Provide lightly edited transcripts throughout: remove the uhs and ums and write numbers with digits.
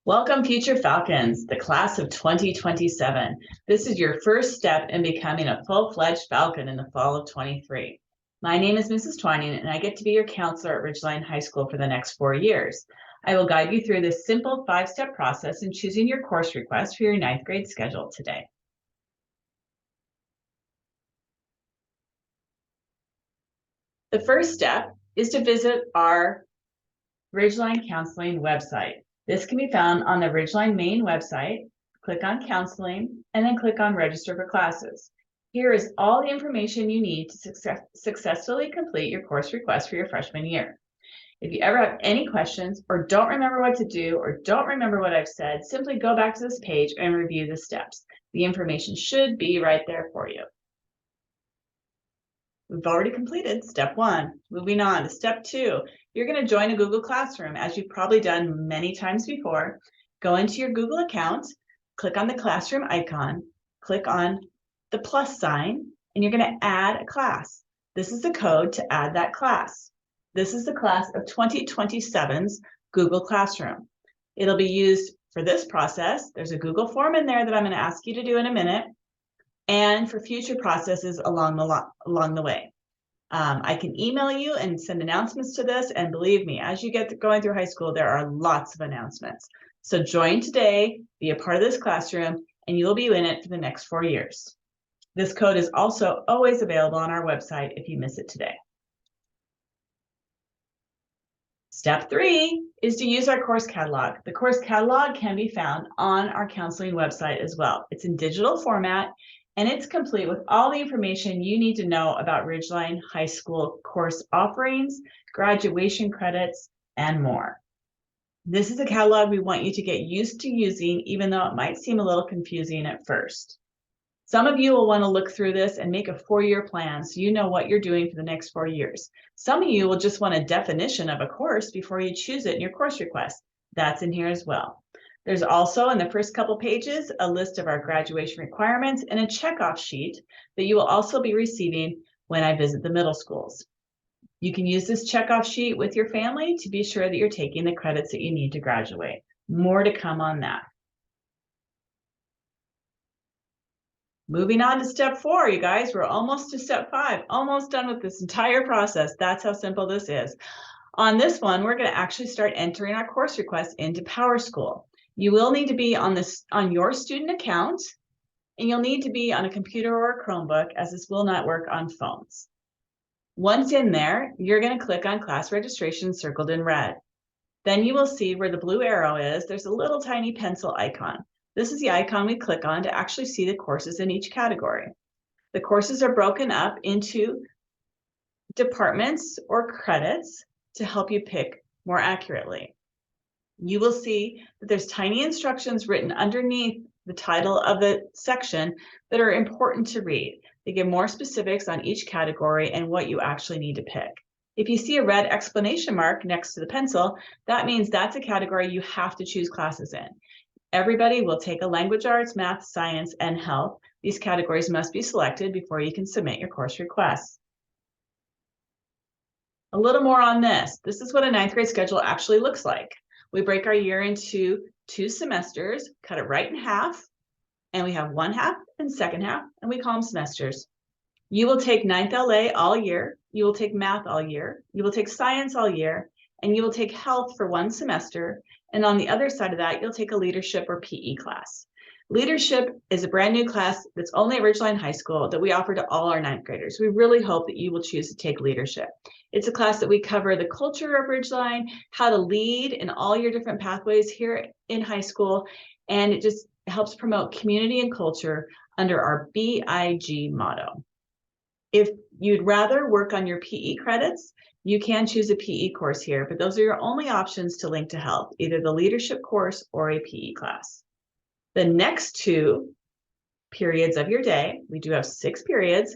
Welcome, future Falcons, the class of 2027. This is your first step in becoming a full-fledged Falcon in the fall of 23. My name is Mrs. Twining, and I get to be your counselor at Ridgeline High School for the next 4 years. I will guide you through this simple 5-step process in choosing your course request for your 9th grade schedule today. The first step is to visit our Ridgeline Counseling website. This can be found on the Ridgeline main website. Click on Counseling and then click on Register for Classes. Here is all the information you need to successfully complete your course request for your freshman year. If you ever have any questions or don't remember what to do or don't remember what I've said, simply go back to this page and review the steps. The information should be right there for you. We've already completed step 1. Moving on to step 2. You're going to join a Google Classroom, as you've probably done many times before. Go into your Google account, click on the classroom icon, click on the plus sign, and you're going to add a class. This is the code to add that class. This is the class of 2027's Google Classroom. It'll be used for this process. There's a Google form in there that I'm going to ask you to do in a minute, and for future processes along the way. I can email you and send announcements to this, and believe me, as you get going through high school, there are lots of announcements. So join today, be a part of this classroom, and you'll be in it for the next 4 years. This code is also always available on our website if you miss it today. Step 3 is to use our course catalog. The course catalog can be found on our counseling website as well. It's in digital format, and it's complete with all the information you need to know about Ridgeline High School course offerings, graduation credits, and more. This is a catalog we want you to get used to using, even though it might seem a little confusing at first. Some of you will want to look through this and make a 4-year plan so you know what you're doing for the next 4 years. Some of you will just want a definition of a course before you choose it in your course request. That's in here as well. There's also in the first couple pages a list of our graduation requirements and a checkoff sheet that you will also be receiving when I visit the middle schools. You can use this checkoff sheet with your family to be sure that you're taking the credits that you need to graduate. More to come on that. Moving on to step 4, you guys, we're almost to step 5, almost done with this entire process. That's how simple this is. On this one, we're going to actually start entering our course requests into PowerSchool. You will need to be on your student account, and you'll need to be on a computer or a Chromebook, as this will not work on phones. Once in there, you're going to click on class registration circled in red. Then you will see where the blue arrow is. There's a little tiny pencil icon. This is the icon we click on to actually see the courses in each category. The courses are broken up into departments or credits to help you pick more accurately. You will see that there's tiny instructions written underneath the title of the section that are important to read. They give more specifics on each category and what you actually need to pick. If you see a red exclamation mark next to the pencil, that means that's a category you have to choose classes in. Everybody will take a language arts, math, science, and health. These categories must be selected before you can submit your course requests. A little more on this. This is what a 9th grade schedule actually looks like. We break our year into 2 semesters, cut it right in half, and we have 1 half and 2nd half, and we call them semesters. You will take 9th LA all year, you will take math all year, you will take science all year, and you will take health for 1 semester, and on the other side of that, you'll take a leadership or PE class. Leadership is a brand new class that's only at Ridgeline High School that we offer to all our 9th graders. We really hope that you will choose to take leadership. It's a class that we cover the culture of Ridgeline, how to lead in all your different pathways here in high school, and it just helps promote community and culture under our BIG motto. If you'd rather work on your PE credits, you can choose a PE course here, but those are your only options to link to health, either the leadership course or a PE class. The next 2 periods of your day, we do have 6 periods,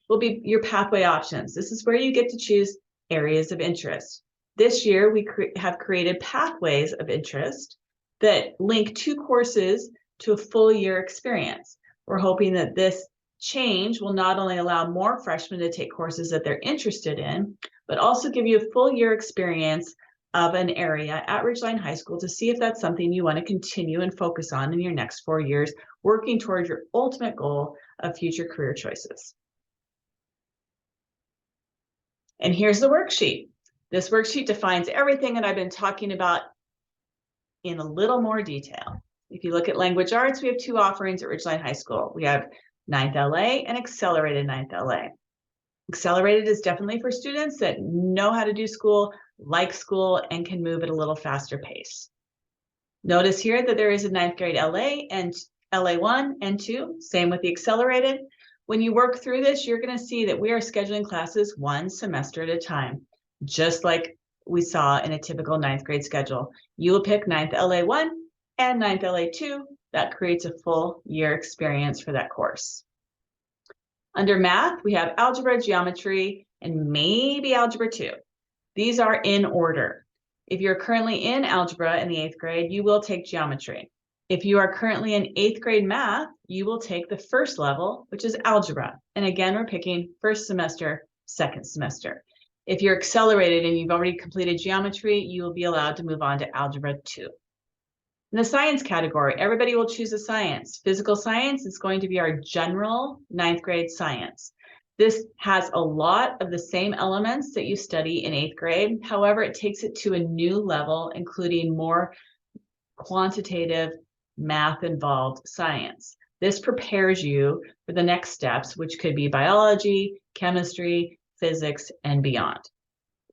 will be your pathway options. This is where you get to choose areas of interest. This year, we have created pathways of interest that link 2 courses to a full year experience. We're hoping that this change will not only allow more freshmen to take courses that they're interested in, but also give you a full year experience of an area at Ridgeline High School to see if that's something you want to continue and focus on in your next 4 years, working towards your ultimate goal of future career choices. And here's the worksheet. This worksheet defines everything that I've been talking about in a little more detail. If you look at language arts, we have 2 offerings at Ridgeline High School. We have 9th LA and accelerated 9th LA. Accelerated is definitely for students that know how to do school, like school, and can move at a little faster pace. Notice here that there is a 9th grade LA and LA1 and 2, same with the accelerated. When you work through this, you're going to see that we are scheduling classes 1 semester at a time, just like we saw in a typical 9th grade schedule. You will pick 9th LA1 and 9th LA2. That creates a full year experience for that course. Under math, we have algebra, geometry, and maybe algebra 2. These are in order. If you're currently in algebra in the 8th grade, you will take geometry. If you are currently in 8th grade math, you will take the first level, which is algebra. And again, we're picking first semester, second semester. If you're accelerated and you've already completed geometry, you will be allowed to move on to algebra 2. In the science category, everybody will choose a science. Physical science is going to be our general 9th grade science. This has a lot of the same elements that you study in 8th grade. However, it takes it to a new level, including more quantitative math-involved science. This prepares you for the next steps, which could be biology, chemistry, physics, and beyond.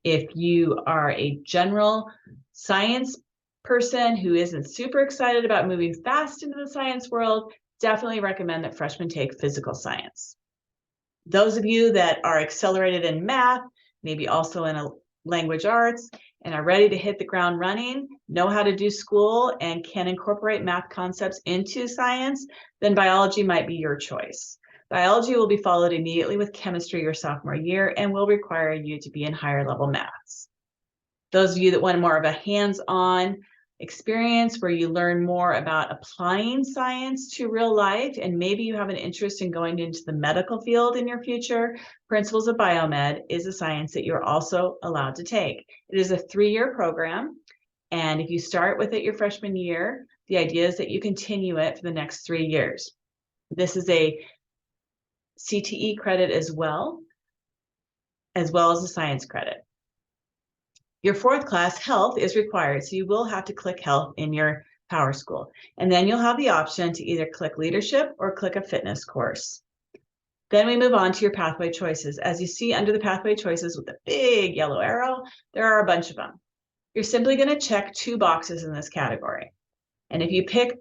If you are a general science person who isn't super excited about moving fast into the science world, definitely recommend that freshmen take physical science. Those of you that are accelerated in math, maybe also in a language arts, and are ready to hit the ground running, know how to do school, and can incorporate math concepts into science, then biology might be your choice. Biology will be followed immediately with chemistry your sophomore year and will require you to be in higher level maths. Those of you that want more of a hands-on experience where you learn more about applying science to real life, and maybe you have an interest in going into the medical field in your future, Principles of Biomed is a science that you're also allowed to take. It is a 3-year program, and if you start with it your freshman year, the idea is that you continue it for the next 3 years. This is a CTE credit as well as a science credit. Your 4th class, health, is required, so you will have to click health in your PowerSchool. And then you'll have the option to either click leadership or click a fitness course. Then we move on to your pathway choices. As you see under the pathway choices with the big yellow arrow, there are a bunch of them. You're simply going to check 2 boxes in this category. And if you pick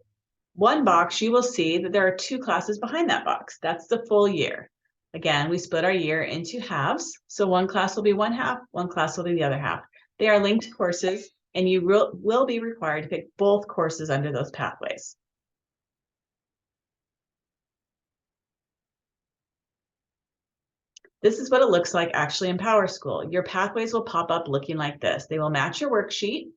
one box, you will see that there are 2 classes behind that box. That's the full year. Again, we split our year into halves. So one class will be one half, one class will be the other half. They are linked courses, and you will be required to pick both courses under those pathways. This is what it looks like actually in PowerSchool. Your pathways will pop up looking like this. They will match your worksheet,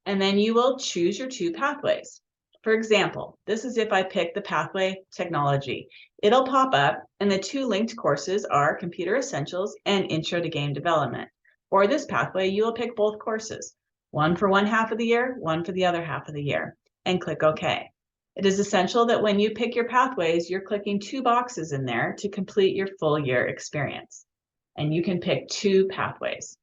and then you will choose your 2 pathways. For example, this is if I pick the pathway technology. It'll pop up, and the 2 linked courses are Computer Essentials and Intro to Game Development. For this pathway, you will pick both courses, one for one half of the year, one for the other half of the year, and click OK. It is essential that when you pick your pathways, you're clicking 2 boxes in there to complete your full year experience. And you can pick 2 pathways.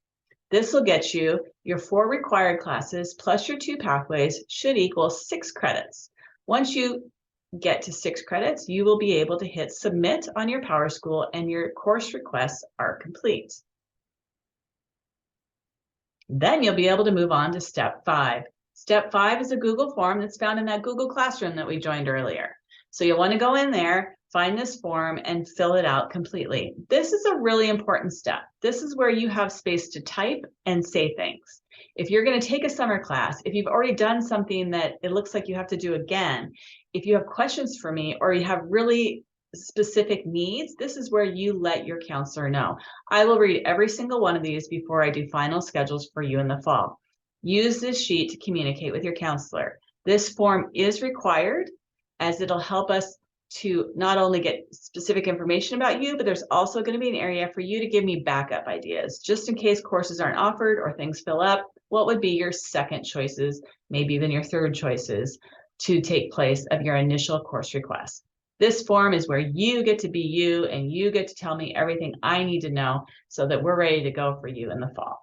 This will get you your 4 required classes plus your 2 pathways should equal 6 credits. Once you get to 6 credits, you will be able to hit submit on your PowerSchool and your course requests are complete. Then you'll be able to move on to step 5. Step 5 is a Google form that's found in that Google Classroom that we joined earlier. So you'll want to go in there, find this form, and fill it out completely. This is a really important step. This is where you have space to type and say things. If you're going to take a summer class, if you've already done something that it looks like you have to do again, if you have questions for me or you have really specific needs, this is where you let your counselor know. I will read every single one of these before I do final schedules for you in the fall. Use this sheet to communicate with your counselor. This form is required as it'll help us to not only get specific information about you, but there's also going to be an area for you to give me backup ideas, just in case courses aren't offered or things fill up. What would be your second choices, maybe even your third choices to take place of your initial course request? This form is where you get to be you and you get to tell me everything I need to know so that we're ready to go for you in the fall.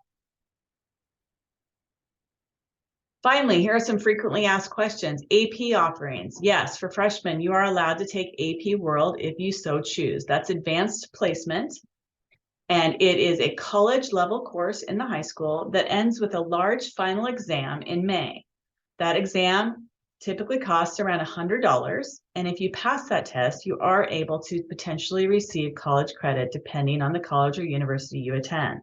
Finally, here are some frequently asked questions. AP offerings. Yes, for freshmen, you are allowed to take AP World if you so choose. That's advanced placement. And it is a college level course in the high school that ends with a large final exam in May. That exam typically costs around $100. And if you pass that test, you are able to potentially receive college credit depending on the college or university you attend.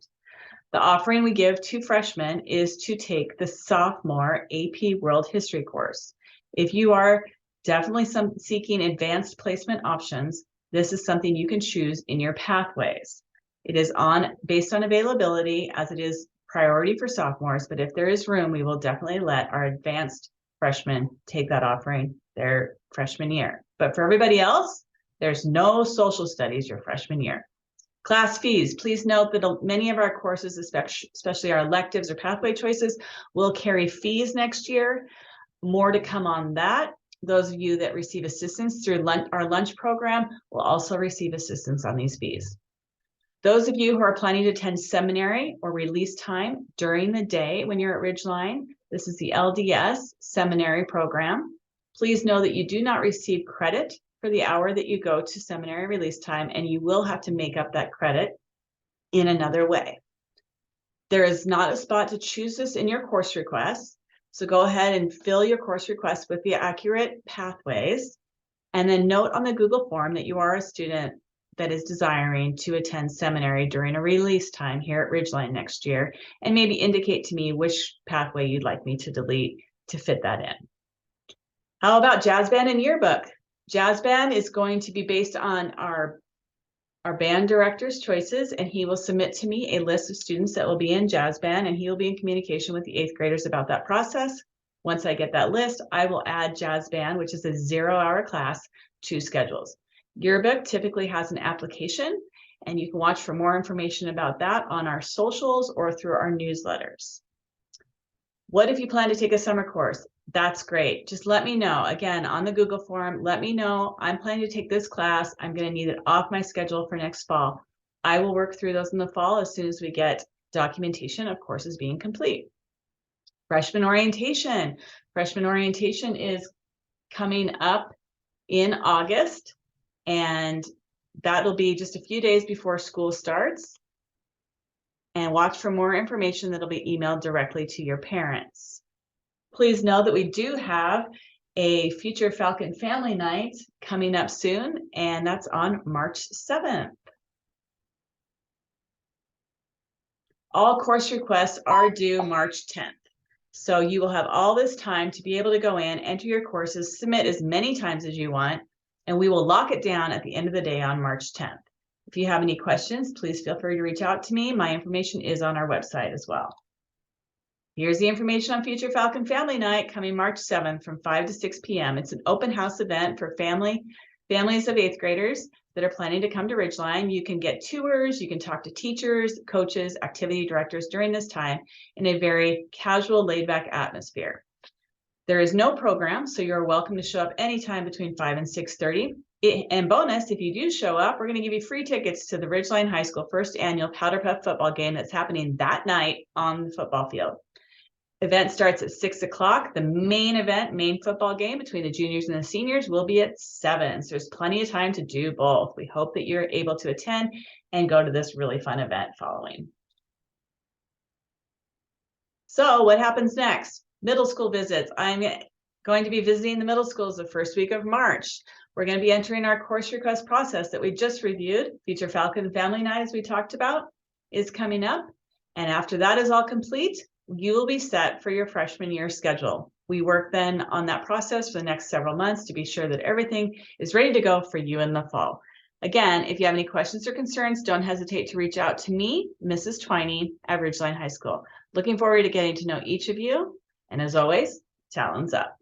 The offering we give to freshmen is to take the sophomore AP World History course. If you are definitely seeking advanced placement options, this is something you can choose in your pathways. It is based on availability, as it is priority for sophomores, but if there is room, we will definitely let our advanced freshmen take that offering their freshman year. But for everybody else, there's no social studies your freshman year. Class fees. Please note that many of our courses, especially our electives or pathway choices, will carry fees next year. More to come on that. Those of you that receive assistance through our lunch program will also receive assistance on these fees. Those of you who are planning to attend seminary or release time during the day when you're at Ridgeline, this is the LDS seminary program. Please know that you do not receive credit for the hour that you go to seminary release time, and you will have to make up that credit in another way. There is not a spot to choose this in your course request, so go ahead and fill your course request with the accurate pathways, and then note on the Google form that you are a student that is desiring to attend seminary during a release time here at Ridgeline next year, and maybe indicate to me which pathway you'd like me to delete to fit that in. How about Jazz Band and Yearbook? Jazz Band is going to be based on our band director's choices, and he will submit to me a list of students that will be in Jazz Band, and he will be in communication with the 8th graders about that process. Once I get that list, I will add Jazz Band, which is a 0-hour class, to schedules. Yearbook typically has an application, and you can watch for more information about that on our socials or through our newsletters. What if you plan to take a summer course? That's great. Just let me know. Again, on the Google form, let me know. I'm planning to take this class. I'm going to need it off my schedule for next fall. I will work through those in the fall as soon as we get documentation of courses being complete. Freshman orientation. Freshman orientation is coming up in August, and that'll be just a few days before school starts. And watch for more information that'll be emailed directly to your parents. Please know that we do have a future Falcon Family Night coming up soon, and that's on March 7th. All course requests are due March 10th. So you will have all this time to be able to go in, enter your courses, submit as many times as you want, and we will lock it down at the end of the day on March 10th. If you have any questions, please feel free to reach out to me. My information is on our website as well. Here's the information on Future Falcon Family Night coming March 7th from 5 to 6 p.m. It's an open house event for families of 8th graders that are planning to come to Ridgeline. You can get tours, you can talk to teachers, coaches, activity directors during this time in a very casual, laid-back atmosphere. There is no program, so you're welcome to show up anytime between 5 and 6:30. And bonus, if you do show up, we're going to give you free tickets to the Ridgeline High School first annual Powder Puff football game that's happening that night on the football field. Event starts at 6 o'clock. The main football game between the juniors and the seniors will be at 7. So there's plenty of time to do both. We hope that you're able to attend and go to this really fun event following. So what happens next? Middle school visits. I'm going to be visiting the middle schools the first week of March. We're going to be entering our course request process that we just reviewed. Future Falcon Family Night, as we talked about, is coming up. And after that is all complete, you will be set for your freshman year schedule. We work then on that process for the next several months to be sure that everything is ready to go for you in the fall. Again, if you have any questions or concerns, don't hesitate to reach out to me, Mrs. Twining at Ridgeline High School. Looking forward to getting to know each of you. And as always, talons up.